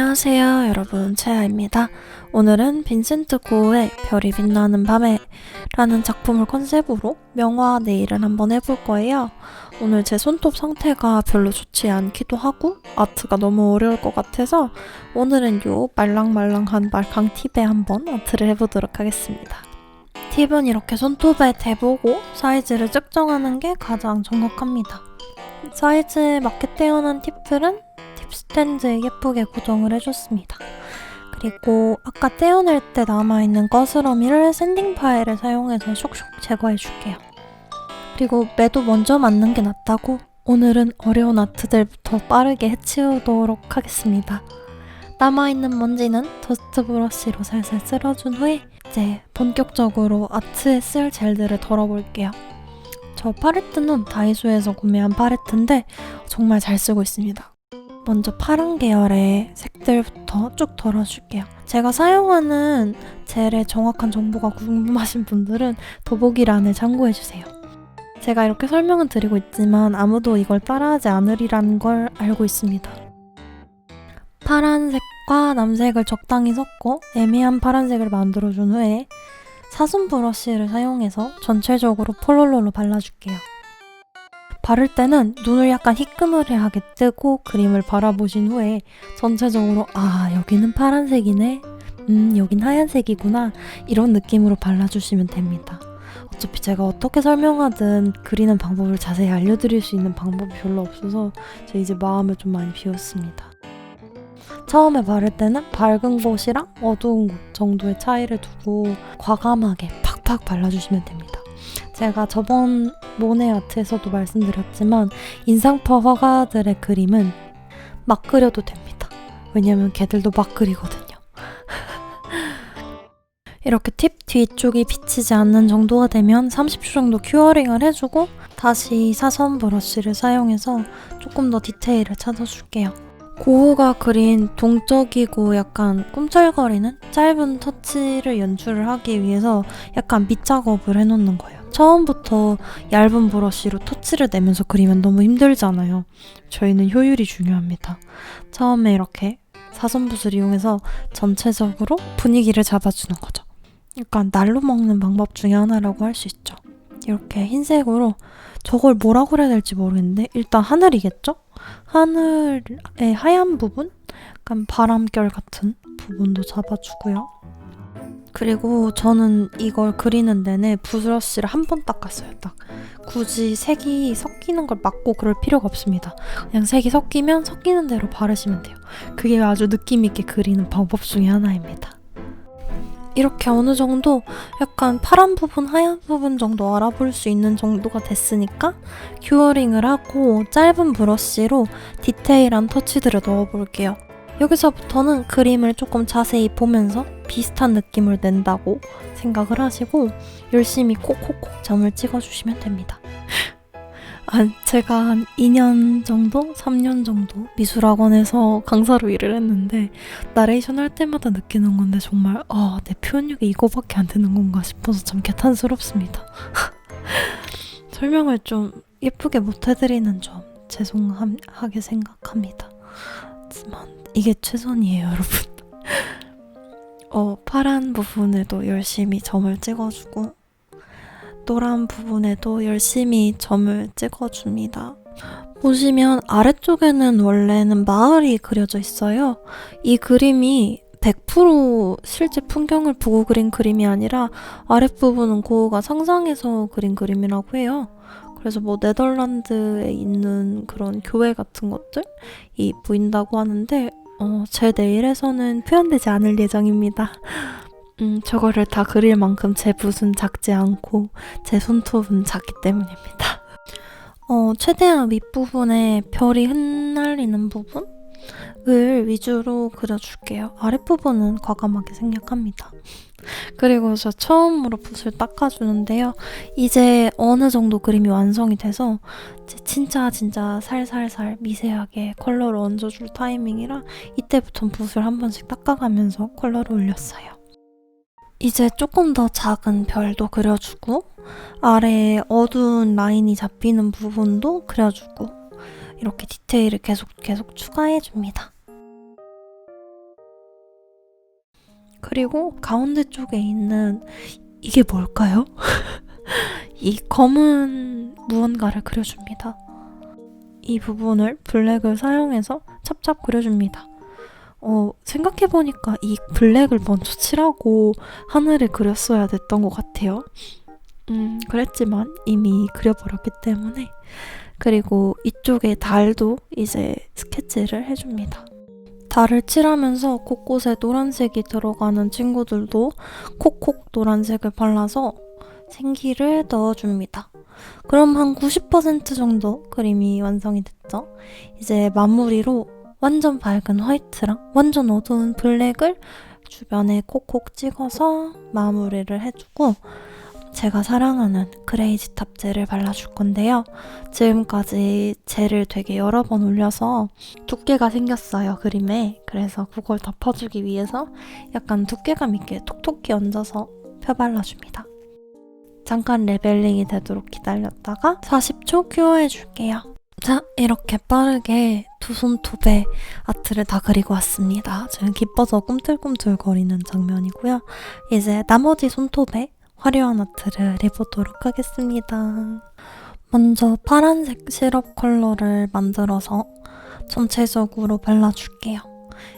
안녕하세요 여러분, 채아입니다. 오늘은 빈센트 고의 별이 빛나는 밤에 라는 작품을 컨셉으로 명화 네일을 한번 해볼 거예요. 오늘 제 손톱 상태가 별로 좋지 않기도 하고 아트가 너무 어려울 것 같아서 오늘은 요 말랑말랑한 말캉 팁에 한번 아트를 해보도록 하겠습니다. 팁은 이렇게 손톱에 대보고 사이즈를 측정하는 게 가장 정확합니다. 사이즈에 맞게 떼어난 팁들은 팁 스탠드에 예쁘게 고정을 해줬습니다. 그리고 아까 떼어낼 때 남아있는 거스러미를 샌딩 파일을 사용해서 쇽쇽 제거해줄게요. 그리고 매도 먼저 맞는 게 낫다고 오늘은 어려운 아트들부터 빠르게 해치우도록 하겠습니다. 남아있는 먼지는 더스트 브러쉬로 살살 쓸어준 후에 이제 본격적으로 아트에 쓸 젤들을 덜어볼게요. 저 팔레트는 다이소에서 구매한 팔레트인데 정말 잘 쓰고 있습니다. 먼저 파란 계열의 색들부터 쭉 덜어줄게요. 제가 사용하는 젤의 정확한 정보가 궁금하신 분들은 더보기란에 참고해주세요. 제가 이렇게 설명은 드리고 있지만 아무도 이걸 따라하지 않으리라는 걸 알고 있습니다. 파란색과 남색을 적당히 섞고 애매한 파란색을 만들어준 후에 사슴 브러쉬를 사용해서 전체적으로 폴롤러로 발라줄게요. 바를 때는 눈을 약간 희끄무레하게 뜨고 그림을 바라보신 후에 전체적으로 여기는 파란색이네, 여긴 하얀색이구나 이런 느낌으로 발라주시면 됩니다. 어차피 제가 어떻게 설명하든 그리는 방법을 자세히 알려드릴 수 있는 방법이 별로 없어서 제가 이제 마음을 좀 많이 비웠습니다. 처음에 바를 때는 밝은 곳이랑 어두운 곳 정도의 차이를 두고 과감하게 팍팍 발라주시면 됩니다. 제가 저번 모네 아트에서도 말씀드렸지만 인상파 화가들의 그림은 막 그려도 됩니다. 왜냐면 걔들도 막 그리거든요. 이렇게 팁 뒤쪽이 비치지 않는 정도가 되면 30초 정도 큐어링을 해주고 다시 사선 브러쉬를 사용해서 조금 더 디테일을 찾아줄게요. 고흐가 그린 동적이고 약간 꿈틀거리는 짧은 터치를 연출을 하기 위해서 약간 밑작업을 해놓는 거예요. 처음부터 얇은 브러쉬로 터치를 내면서 그리면 너무 힘들잖아요. 저희는 효율이 중요합니다. 처음에 이렇게 사선붓을 이용해서 전체적으로 분위기를 잡아주는 거죠. 약간 날로 먹는 방법 중에 하나라고 할 수 있죠. 이렇게 흰색으로 저걸 뭐라고 해야 될지 모르겠는데 일단 하늘이겠죠? 하늘의 하얀 부분? 약간 바람결 같은 부분도 잡아주고요. 그리고 저는 이걸 그리는 내내 붓러쉬를 한 번 닦았어요. 딱 굳이 색이 섞이는 걸 막고 그럴 필요가 없습니다. 그냥 색이 섞이면 섞이는 대로 바르시면 돼요. 그게 아주 느낌 있게 그리는 방법 중에 하나입니다. 이렇게 어느 정도 약간 파란 부분, 하얀 부분 정도 알아볼 수 있는 정도가 됐으니까 큐어링을 하고 짧은 브러쉬로 디테일한 터치들을 넣어볼게요. 여기서부터는 그림을 조금 자세히 보면서 비슷한 느낌을 낸다고 생각을 하시고 열심히 콕콕콕 점을 찍어주시면 됩니다. 제가 한 2년 정도? 3년 정도 미술학원에서 강사로 일을 했는데 나레이션 할 때마다 느끼는 건데 정말 내 표현력이 이거밖에 안 되는 건가 싶어서 참 개탄스럽습니다. 설명을 좀 예쁘게 못 해드리는 점 죄송하게 생각합니다. 하지만 이게 최선이에요, 여러분. 파란 부분에도 열심히 점을 찍어주고 노란 부분에도 열심히 점을 찍어줍니다. 보시면 아래쪽에는 원래는 마을이 그려져 있어요. 이 그림이 100% 실제 풍경을 보고 그린 그림이 아니라 아랫부분은 고흐가 상상해서 그린 그림이라고 해요. 그래서 네덜란드에 있는 그런 교회 같은 것들이 보인다고 하는데 제 네일에서는 표현되지 않을 예정입니다. 저거를 다 그릴 만큼 제 붓은 작지 않고 제 손톱은 작기 때문입니다. 최대한 윗부분에 별이 흩날리는 부분을 위주로 그려줄게요. 아랫부분은 과감하게 생략합니다. 그리고 저 처음으로 붓을 닦아주는데요. 이제 어느 정도 그림이 완성이 돼서 이제 진짜 살살살 미세하게 컬러를 얹어줄 타이밍이라 이때부터 붓을 한 번씩 닦아가면서 컬러를 올렸어요. 이제 조금 더 작은 별도 그려주고 아래에 어두운 라인이 잡히는 부분도 그려주고 이렇게 디테일을 계속 추가해줍니다. 그리고 가운데 쪽에 있는 이게 뭘까요? 이 검은 무언가를 그려줍니다. 이 부분을 블랙을 사용해서 찹찹 그려줍니다. 생각해보니까 이 블랙을 먼저 칠하고 하늘을 그렸어야 됐던 것 같아요. 그랬지만 이미 그려버렸기 때문에. 그리고 이쪽에 달도 이제 스케치를 해줍니다. 달을 칠하면서 곳곳에 노란색이 들어가는 친구들도 콕콕 노란색을 발라서 생기를 넣어줍니다. 그럼 한 90% 정도 그림이 완성이 됐죠. 이제 마무리로 완전 밝은 화이트랑 완전 어두운 블랙을 주변에 콕콕 찍어서 마무리를 해주고 제가 사랑하는 그레이지 탑 젤을 발라줄 건데요. 지금까지 젤을 되게 여러 번 올려서 두께가 생겼어요, 그림에. 그래서 그걸 덮어주기 위해서 약간 두께감 있게 톡톡히 얹어서 펴발라줍니다. 잠깐 레벨링이 되도록 기다렸다가 40초 큐어해줄게요. 자, 이렇게 빠르게 두 손톱에 아트를 다 그리고 왔습니다. 지금 기뻐서 꿈틀꿈틀거리는 장면이고요. 이제 나머지 손톱에 화려한 아트를 해보도록 하겠습니다. 먼저 파란색 시럽 컬러를 만들어서 전체적으로 발라줄게요.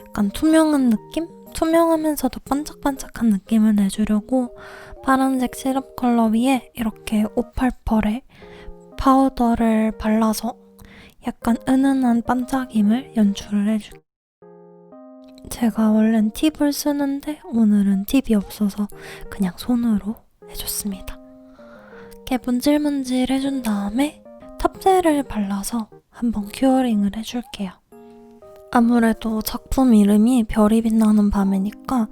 약간 투명한 느낌? 투명하면서도 반짝반짝한 느낌을 내주려고 파란색 시럽 컬러 위에 이렇게 588에 파우더를 발라서 약간 은은한 반짝임을 연출을 해줄게요. 제가 원래는 팁을 쓰는데 오늘은 팁이 없어서 그냥 손으로 해줬습니다. 이렇게 문질문질 해준 다음에 탑젤을 발라서 한번 큐어링을 해줄게요. 아무래도 작품 이름이 별이 빛나는 밤이니까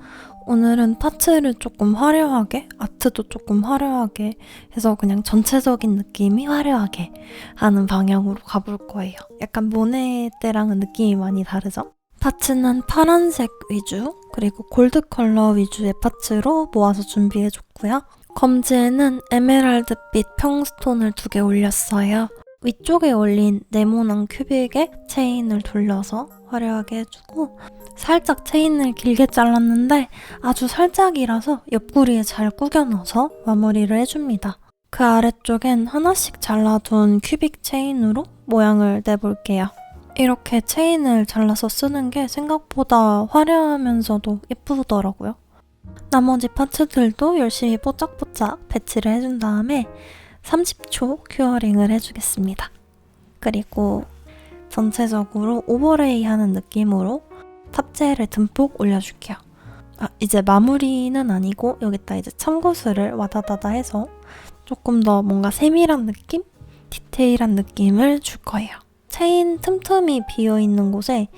오늘은 파츠를 조금 화려하게, 아트도 조금 화려하게 해서 그냥 전체적인 느낌이 화려하게 하는 방향으로 가볼 거예요. 약간 모네 때랑은 느낌이 많이 다르죠? 파츠는 파란색 위주, 그리고 골드 컬러 위주의 파츠로 모아서 준비해줬고요. 검지에는 에메랄드빛 평스톤을 2개 올렸어요. 위쪽에 올린 네모난 큐빅에 체인을 돌려서 화려하게 해주고 살짝 체인을 길게 잘랐는데 아주 살짝이라서 옆구리에 잘 구겨 넣어서 마무리를 해줍니다. 그 아래쪽엔 하나씩 잘라둔 큐빅 체인으로 모양을 내볼게요. 이렇게 체인을 잘라서 쓰는 게 생각보다 화려하면서도 예쁘더라고요. 나머지 파츠들도 열심히 뽀짝뽀짝 배치를 해준 다음에 30초 큐어링을 해주겠습니다. 그리고 전체적으로 오버레이 하는 느낌으로 탑젤을 듬뿍 올려줄게요. 이제 마무리는 아니고 여기다 이제 참고슬을 와다다다 해서 조금 더 뭔가 세밀한 느낌? 디테일한 느낌을 줄 거예요. 체인 틈틈이 비어있는 곳에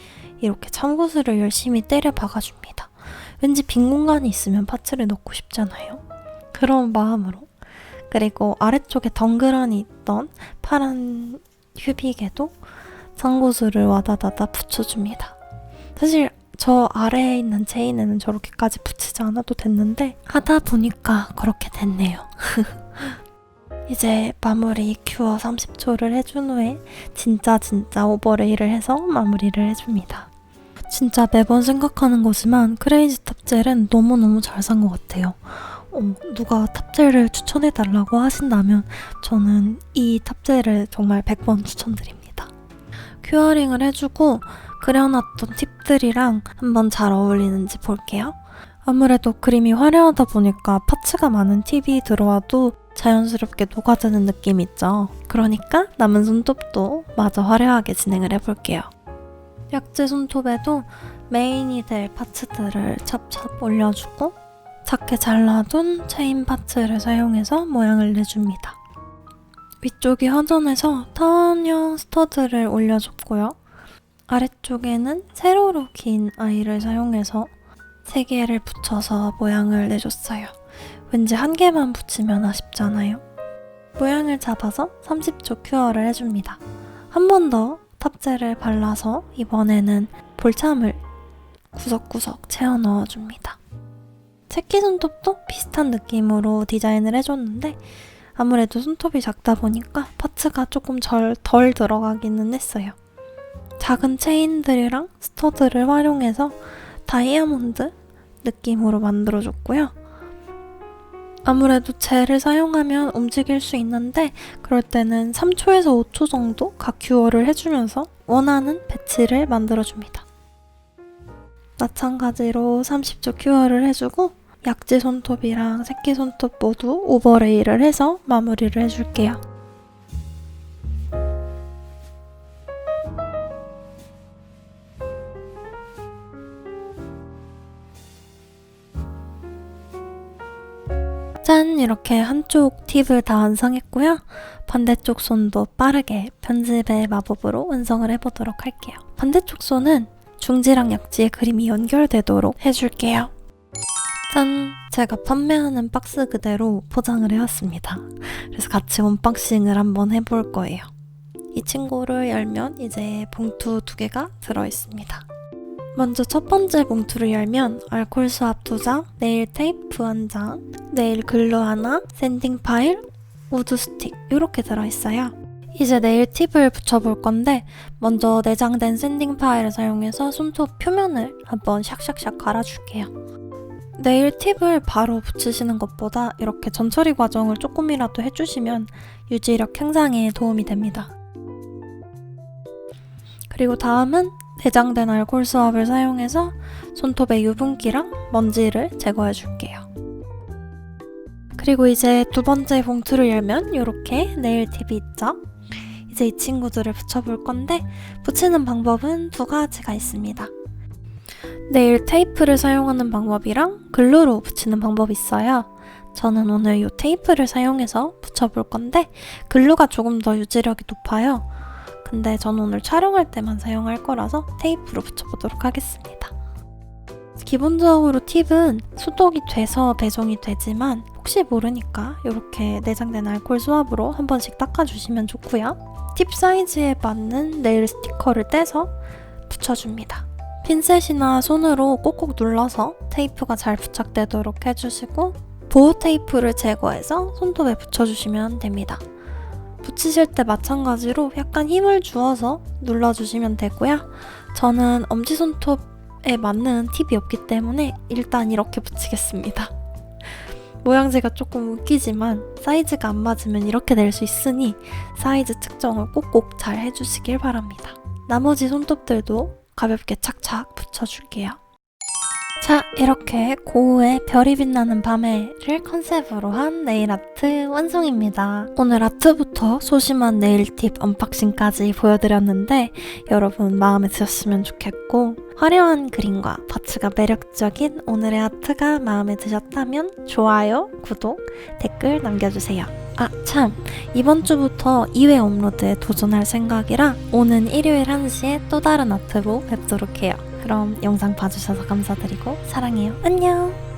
이렇게 참고슬을 열심히 때려 박아줍니다. 왠지 빈 공간이 있으면 파츠를 넣고 싶잖아요. 그런 마음으로. 그리고 아래쪽에 덩그러니 있던 파란 큐빅에도 참고슬을 와다다다 붙여줍니다. 사실 저 아래에 있는 체인에는 저렇게까지 붙이지 않아도 됐는데 하다 보니까 그렇게 됐네요. 이제 마무리 큐어 30초를 해준 후에 진짜 오버레이를 해서 마무리를 해줍니다. 진짜 매번 생각하는 거지만 크레이지 탑젤은 너무너무 잘 산 것 같아요. 누가 탑젤을 추천해달라고 하신다면 저는 이 탑젤을 정말 100번 추천드립니다. 큐어링을 해주고 그려놨던 팁들이랑 한번 잘 어울리는지 볼게요. 아무래도 그림이 화려하다 보니까 파츠가 많은 팁이 들어와도 자연스럽게 녹아드는 느낌 있죠. 그러니까 남은 손톱도 마저 화려하게 진행을 해볼게요. 약지 손톱에도 메인이 될 파츠들을 찹찹 올려주고 작게 잘라둔 체인 파츠를 사용해서 모양을 내줍니다. 위쪽이 허전해서 타원형 스터드를 올려줬고요. 아래쪽에는 세로로 긴 아이를 사용해서 3개를 붙여서 모양을 내줬어요. 왠지 한 개만 붙이면 아쉽잖아요. 모양을 잡아서 30초 큐어를 해줍니다. 한 번 더 탑젤을 발라서 이번에는 볼참을 구석구석 채워 넣어줍니다. 새끼손톱도 비슷한 느낌으로 디자인을 해줬는데 아무래도 손톱이 작다 보니까 파츠가 조금 덜 들어가기는 했어요. 작은 체인들이랑 스터드를 활용해서 다이아몬드 느낌으로 만들어줬고요. 아무래도 젤을 사용하면 움직일 수 있는데 그럴 때는 3초에서 5초 정도 각 큐어를 해주면서 원하는 배치를 만들어줍니다. 마찬가지로 30초 큐어를 해주고 약지 손톱이랑 새끼 손톱 모두 오버레이를 해서 마무리를 해줄게요. 짠! 이렇게 한쪽 팁을 다 완성했고요. 반대쪽 손도 빠르게 편집의 마법으로 완성을 해보도록 할게요. 반대쪽 손은 중지랑 약지의 그림이 연결되도록 해줄게요. 짠! 제가 판매하는 박스 그대로 포장을 해왔습니다. 그래서 같이 언박싱을 한번 해볼 거예요. 이 친구를 열면 이제 봉투 2개가 들어있습니다. 먼저 첫 번째 봉투를 열면 알콜 수압 2장, 네일 테이프 1장, 네일 글루 하나, 샌딩 파일, 우드 스틱 이렇게 들어있어요. 이제 네일 팁을 붙여볼 건데 먼저 내장된 샌딩 파일을 사용해서 손톱 표면을 한번 샥샥샥 갈아줄게요. 네일 팁을 바로 붙이시는 것보다 이렇게 전처리 과정을 조금이라도 해주시면 유지력 향상에 도움이 됩니다. 그리고 다음은 내장된 알콜 수압을 사용해서 손톱의 유분기랑 먼지를 제거해 줄게요. 그리고 이제 두 번째 봉투를 열면 이렇게 네일 팁이 있죠? 이제 이 친구들을 붙여볼 건데 붙이는 방법은 2가지가 있습니다. 네일 테이프를 사용하는 방법이랑 글루로 붙이는 방법이 있어요. 저는 오늘 이 테이프를 사용해서 붙여볼 건데 글루가 조금 더 유지력이 높아요. 근데 저는 오늘 촬영할 때만 사용할 거라서 테이프로 붙여보도록 하겠습니다. 기본적으로 팁은 소독이 돼서 배송이 되지만 혹시 모르니까 이렇게 내장된 알콜 수압으로 한 번씩 닦아주시면 좋고요. 팁 사이즈에 맞는 네일 스티커를 떼서 붙여줍니다. 핀셋이나 손으로 꼭꼭 눌러서 테이프가 잘 부착되도록 해주시고 보호 테이프를 제거해서 손톱에 붙여주시면 됩니다. 붙이실 때 마찬가지로 약간 힘을 주어서 눌러주시면 되고요. 저는 엄지손톱에 맞는 팁이 없기 때문에 일단 이렇게 붙이겠습니다. 모양새가 조금 웃기지만 사이즈가 안 맞으면 이렇게 될 수 있으니 사이즈 측정을 꼭꼭 잘 해주시길 바랍니다. 나머지 손톱들도 가볍게 착착 붙여줄게요. 자, 이렇게 고우의 별이 빛나는 밤에를 컨셉으로 한 네일 아트 완성입니다. 오늘 아트부터 소심한 네일 팁 언박싱까지 보여드렸는데 여러분 마음에 드셨으면 좋겠고 화려한 그림과 파츠가 매력적인 오늘의 아트가 마음에 드셨다면 좋아요, 구독, 댓글 남겨주세요. 아, 참! 이번 주부터 2회 업로드에 도전할 생각이라 오는 일요일 1시에 또 다른 아트로 뵙도록 해요. 그럼 영상 봐주셔서 감사드리고 사랑해요. 안녕!